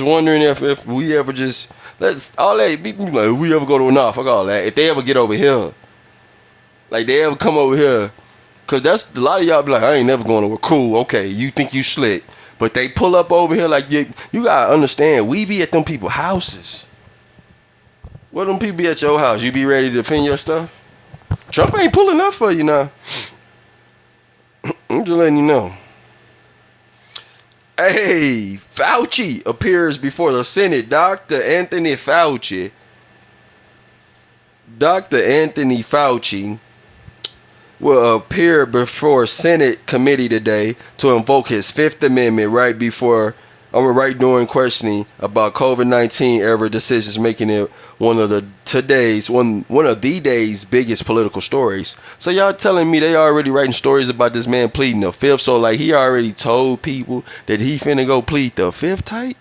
wondering if we ever just let's all that be like if we ever go to nah, fuck all that. If they ever get over here, like they ever come over here, cause that's a lot of y'all be like, I ain't never going over. Cool, okay, you think you slick, but they pull up over here like you gotta understand. We be at them people houses. What them people be at your house? You be ready to defend your stuff? Trump ain't pulling up for you now. I'm just letting you know. Hey, Fauci appears before the Senate. Dr. Anthony Fauci will appear before Senate committee today to invoke his Fifth Amendment right during questioning about COVID-19 era decisions, making it one of the day's biggest political stories. So y'all telling me they already writing stories about this man pleading the fifth? So like he already told people that he finna go plead the fifth type?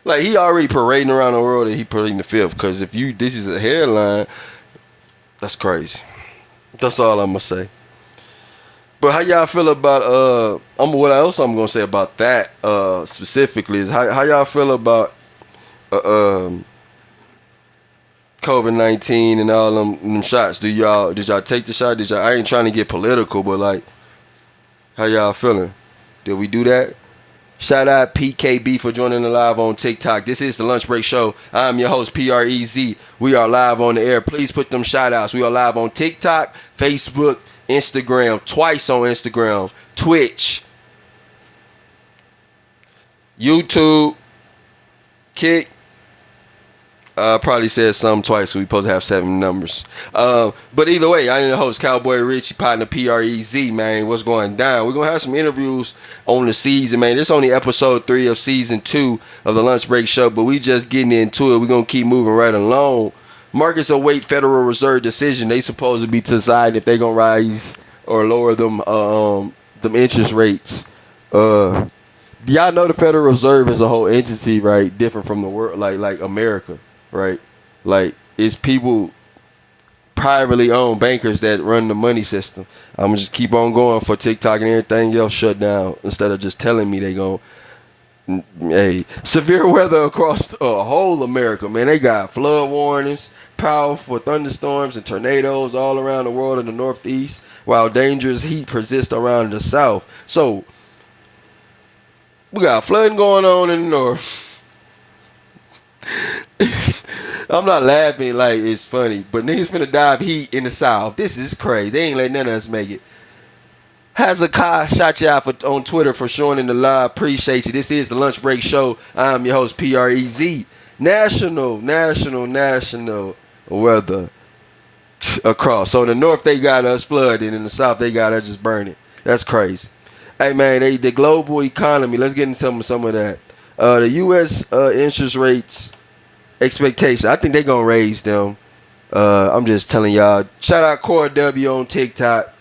Like he already parading around the world that he pleading the fifth? Because if this is a headline, that's crazy. That's all I'm gonna say. But how y'all feel about what else I'm gonna say about that specifically is how y'all feel about COVID-19 and all them shots? Did y'all take the shot? I ain't trying to get political, but like, how y'all feeling? Did we do that? Shout out PKB for joining the live on TikTok. This is the Lunch Break Show. I'm your host, P.R.E.Z. We are live on the air. Please put them shout outs. We are live on TikTok, Facebook, Instagram, twice on Instagram, Twitch, YouTube, Kick. Probably said something twice, so we supposed to have 7 numbers. But either way, I am the host, Cowboy Richie, partner P.R.E.Z, man. What's going down? We're going to have some interviews on the season, man. This is only episode 3 of season 2 of the Lunch Break Show, but we just getting into it. We're going to keep moving right along. Markets await Federal Reserve decision. They supposed to be deciding if they're going to rise or lower them interest rates. Y'all know the Federal Reserve is a whole entity, right? Different from the world, like America. Right, like it's people, privately owned bankers that run the money system. I'm gonna just keep on going for TikTok and everything else shut down instead of just telling me they gon' hey, severe weather across whole America, man. They got flood warnings, powerful thunderstorms and tornadoes all around the world in the Northeast, while dangerous heat persists around the South. So we got flooding going on in the North. I'm not laughing like it's funny, but niggas finna die of heat in the South. This is crazy. They ain't letting none of us make it. Hezekiah shot you out on Twitter for showing in the live. Appreciate you. This is the Lunch Break Show. I'm your host, P.R.E.Z. National weather across. So in the north, they got us flooding. In the south, they got us just burning. That's crazy. Hey, man, the global economy. Let's get into some of that. The U.S. Interest rates expectation. I think they're going to raise them. I'm just telling y'all. Shout out Core W on TikTok.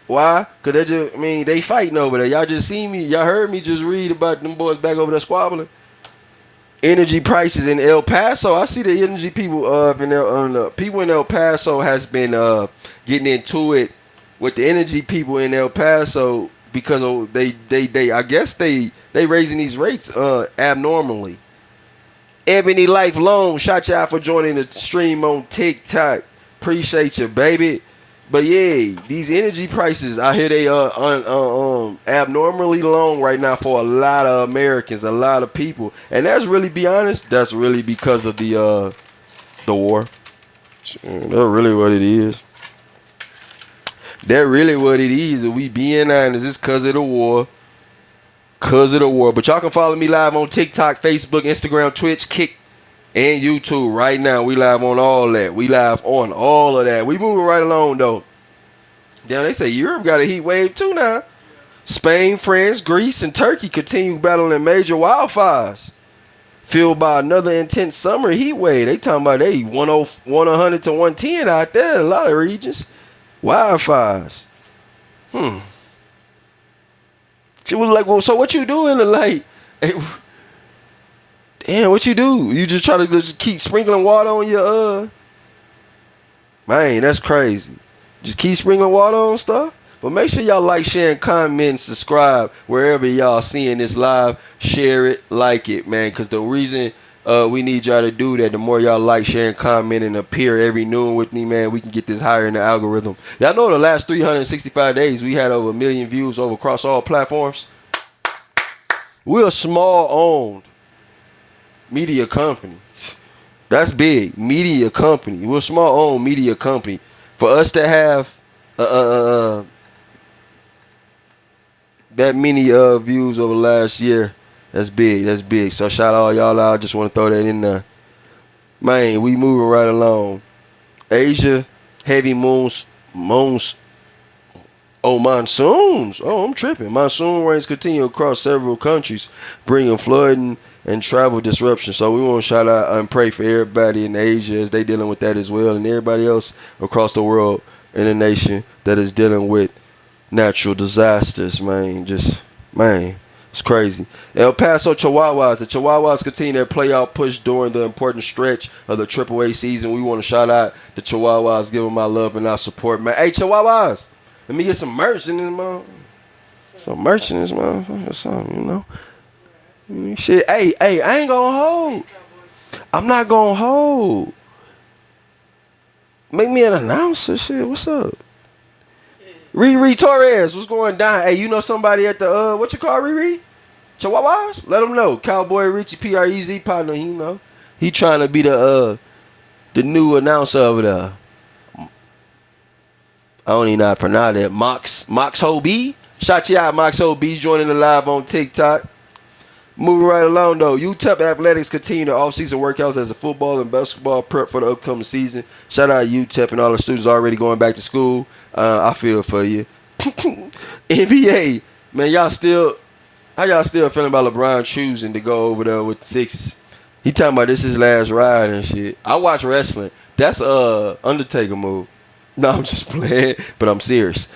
Why? Because they fighting over there. Y'all just see me. Y'all heard me just read about them boys back over there squabbling. Energy prices in El Paso. I see the energy people people in El Paso has been getting into it with the energy people in El Paso because they I guess they raising these rates abnormally. Ebony Lifelong, shout you out for joining the stream on TikTok. Appreciate you, baby. But yeah, these energy prices, I hear they abnormally long right now for a lot of Americans, a lot of people, and that's really, be honest, that's really because of the war. That's really what it is. That really what it is. If we being honest, it's because of the war. Because of the war. But y'all can follow me live on TikTok, Facebook, Instagram, Twitch, Kick, and YouTube right now. We live on all that. We live on all of that. We moving right along, though. Damn, they say Europe got a heat wave, too, now. Spain, France, Greece, and Turkey continue battling major wildfires. Fueled by another intense summer heat wave. They talking about 100 to 110 out there in a lot of regions. Wildfires. She was like, well, so what you doing? Like, hey, damn, what you do? You just try to just keep sprinkling water on your, man, that's crazy. Just keep sprinkling water on stuff? But make sure y'all like, share, and comment, and subscribe wherever y'all seeing this live. Share it, like it, man. Because the reason we need y'all to do that, the more y'all like, share, and comment, and appear every noon with me, man, we can get this higher in the algorithm. Y'all know the last 365 days we had over 1 million views over across all platforms. We're a small-owned media company. That's big. Media company. We're a small-owned media company. For us to have that many views over last year, that's big. That's big. So shout out all y'all out. I just want to throw that in there. Man, we moving right along. Asia, heavy monsoons. Oh, I'm tripping. Monsoon rains continue across several countries, bringing flooding and travel disruption. So we want to shout out and pray for everybody in Asia as they dealing with that as well, and everybody else across the world in the nation that is dealing with natural disasters, man. It's crazy. El Paso Chihuahuas. The Chihuahuas continue their playoff push during the important stretch of the AAA season. We want to shout out the Chihuahuas, give them my love and our support, man. Hey, Chihuahuas, let me get some merch in this motherfucker. Some merch in this motherfucker or something, you know? Shit, hey, I ain't gonna hold. I'm not gonna hold. Make me an announcer, shit. What's up? Riri Torres, what's going down? Hey, you know somebody at the, what you call Riri? Chihuahuas? Let them know. Cowboy Richie P.R.E.Z partner, you know. He trying to be the new announcer over there. I don't even know how to pronounce that. Mox Hobie. Shout you out, Mox Hobie, joining the live on TikTok. Moving right along, though. UTEP Athletics continue their off-season workouts as a football and basketball prep for the upcoming season. Shout out UTEP and all the students already going back to school. I feel for you. NBA, man, how y'all still feeling about LeBron choosing to go over there with the Sixers? He talking about this is his last ride and shit. I watch wrestling. That's Undertaker move. No, I'm just playing, but I'm serious.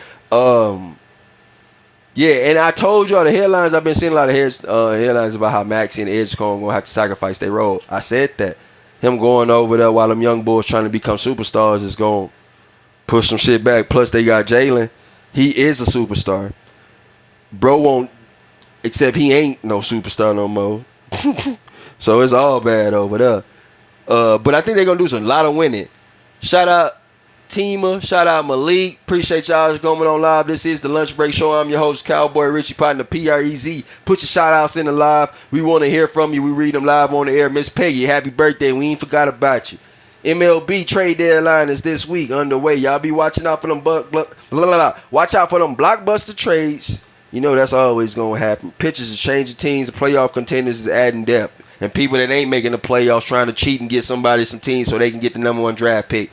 Yeah, and I told y'all the headlines. I've been seeing a lot of headlines about how Maxie and Edge gonna have to sacrifice their role. I said that him going over there while them young boys trying to become superstars is gonna push some shit back. Plus, they got Jalen. He is a superstar. Bro won't, except he ain't no superstar no more. So it's all bad over there. But I think they're gonna do a lot of winning. Shout out Tima, shout out Malik. Appreciate y'all going on live. This is the Lunch Break Show. I'm your host, Cowboy Richie, partner P.R.E.Z. Put your shout outs in the live. We want to hear from you. We read them live on the air. Miss Peggy, happy birthday. We ain't forgot about you. MLB trade deadline is this week underway. Y'all be watching out for them watch out for them blockbuster trades. You know that's always gonna happen. Pitchers are changing teams. The playoff contenders is adding depth. And people that ain't making the playoffs trying to cheat and get somebody some teams so they can get the number 1 draft pick.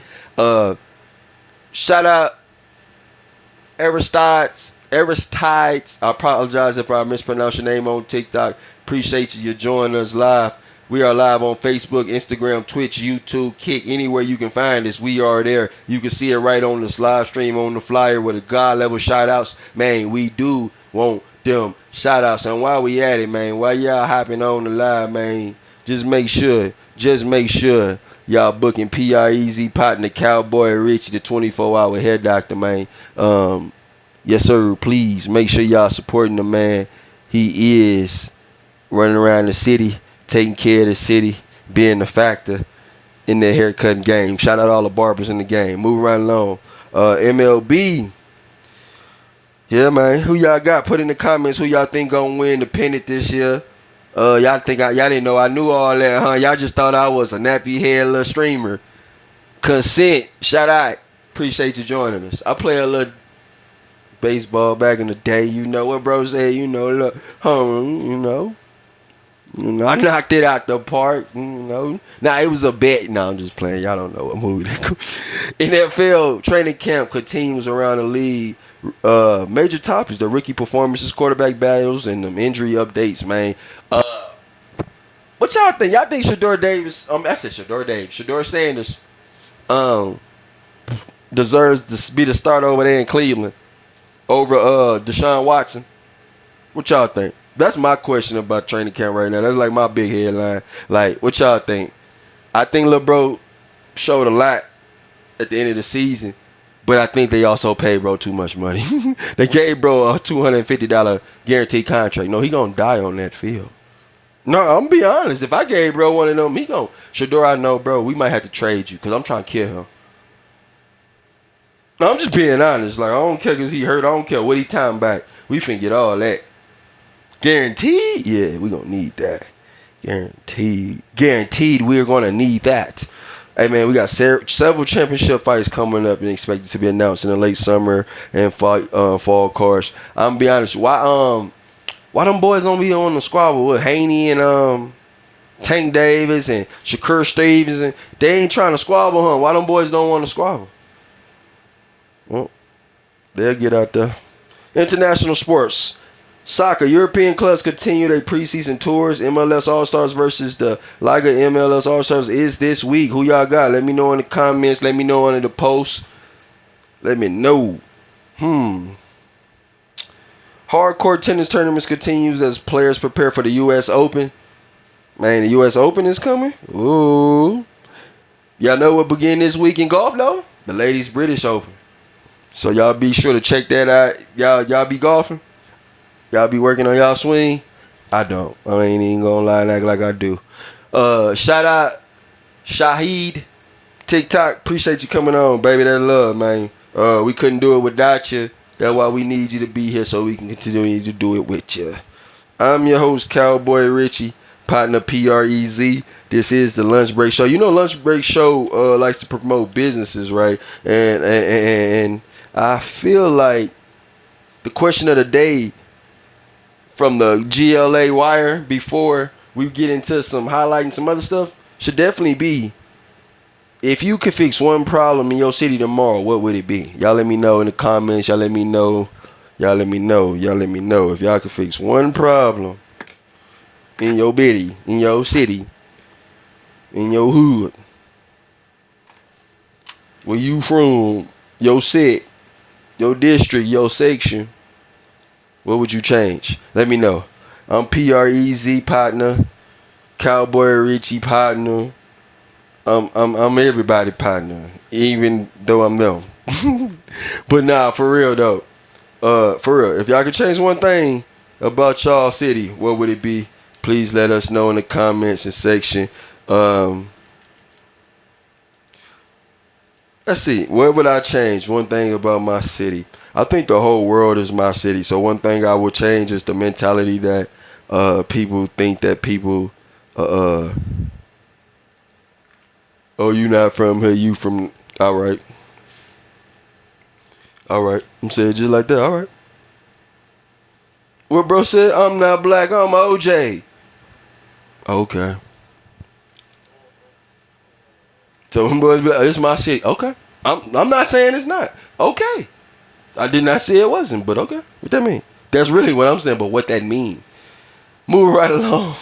Shout out Aristides. I apologize if I mispronounce your name on TikTok. Appreciate you joining us live. We are live on Facebook, Instagram, Twitch, YouTube, Kick, anywhere you can find us. We are there. You can see it right on this live stream on the flyer with the God level shout outs. Man, we do want them shout outs. And while we at it, man, while y'all hopping on the live, man, just make sure y'all booking P.R.E.Z. partner Cowboy Richie, the 24-hour hair doctor, man. Yes, sir. Please make sure y'all supporting the man. He is running around the city, taking care of the city, being the factor in the haircutting game. Shout out all the barbers in the game. Moving right along. MLB. Yeah, man. Who y'all got? Put in the comments who y'all think gonna win the pennant this year. Y'all didn't know I knew all that, huh? Y'all just thought I was a nappy head little streamer. Consent. Shout out. Appreciate you joining us. I play a little baseball back in the day. You know what bro said, look, I knocked it out the park, Nah, it was a bet. No, I'm just playing. Y'all don't know what movie that cool. NFL training camp continues around the league. Major topics: the rookie performances, quarterback battles, and them injury updates, man. What y'all think? Y'all think Shador Davis? I said Shador Davis. Shador Sanders deserves to be the starter over there in Cleveland over Deshaun Watson. What y'all think? That's my question about training camp right now. That's like my big headline. Like, what y'all think? I think Lil Bro showed a lot at the end of the season. But I think they also paid bro too much money. They gave bro a $250 guaranteed contract. No, he gonna die on that field. No, I'm gonna be honest. If I gave bro one of them, he gonna Shador. I know, bro. We might have to trade you because I'm trying to kill him. No, I'm just being honest. Like I don't care because he hurt. I don't care what he time back. We finna get all that. Guaranteed? Yeah, we gonna need that. Guaranteed we're gonna need that. Hey man, we got several championship fights coming up and expected to be announced in the late summer and fall course. I'm gonna be honest, why them boys don't be on the squabble with Haney and Tank Davis and Shakur Stevens and they ain't trying to squabble, huh? Why them boys don't want to squabble? Well, they'll get out there. International sports. Soccer. European clubs continue their preseason tours. MLS All-Stars versus the Liga MLS All-Stars is this week. Who y'all got? Let me know in the comments. Let me know under the post. Let me know. Hardcore tennis tournaments continues as players prepare for the U.S. Open. Man, the U.S. Open is coming. Ooh. Y'all know what begin this week in golf, though? The Ladies British Open. So y'all be sure to check that out. Y'all be golfing? Y'all be working on y'all swing? I don't. I ain't even gonna lie and act like I do. Shout out Shahid TikTok. Appreciate you coming on, baby. That love, man. We couldn't do it without you. That's why we need you to be here so we can continue to do it with you. I'm your host, Cowboy Richie, partner P.R.E.Z. This is the Lunch Break Show. You know, Lunch Break Show likes to promote businesses, right? And I feel like the question of the day from the GLA wire before we get into some highlighting some other stuff should definitely be, if you could fix one problem in your city tomorrow, what would it be? Y'all let me know in the comments. Y'all let me know. If y'all could fix one problem in your bitty, in your city, in your hood, where you from, your set, your district, your section, what would you change? Let me know. I'm P.R.E.Z. partner, Cowboy Richie partner. I'm everybody partner, even though I'm them. But nah, for real though. For real, if y'all could change one thing about y'all city, what would it be? Please let us know in the comments and section. Let's see. What would I change? One thing about my city. I think the whole world is my city. So one thing I would change is the mentality that people think that people oh, you not from here, you from alright. I'm saying just like that, alright. What bro said, I'm not black, I'm OJ. Okay. So when boys be like, it's my city. Okay. I'm not saying it's not. Okay. I did not say it wasn't, but okay. What that mean? That's really what I'm saying, but what that mean? Move right along.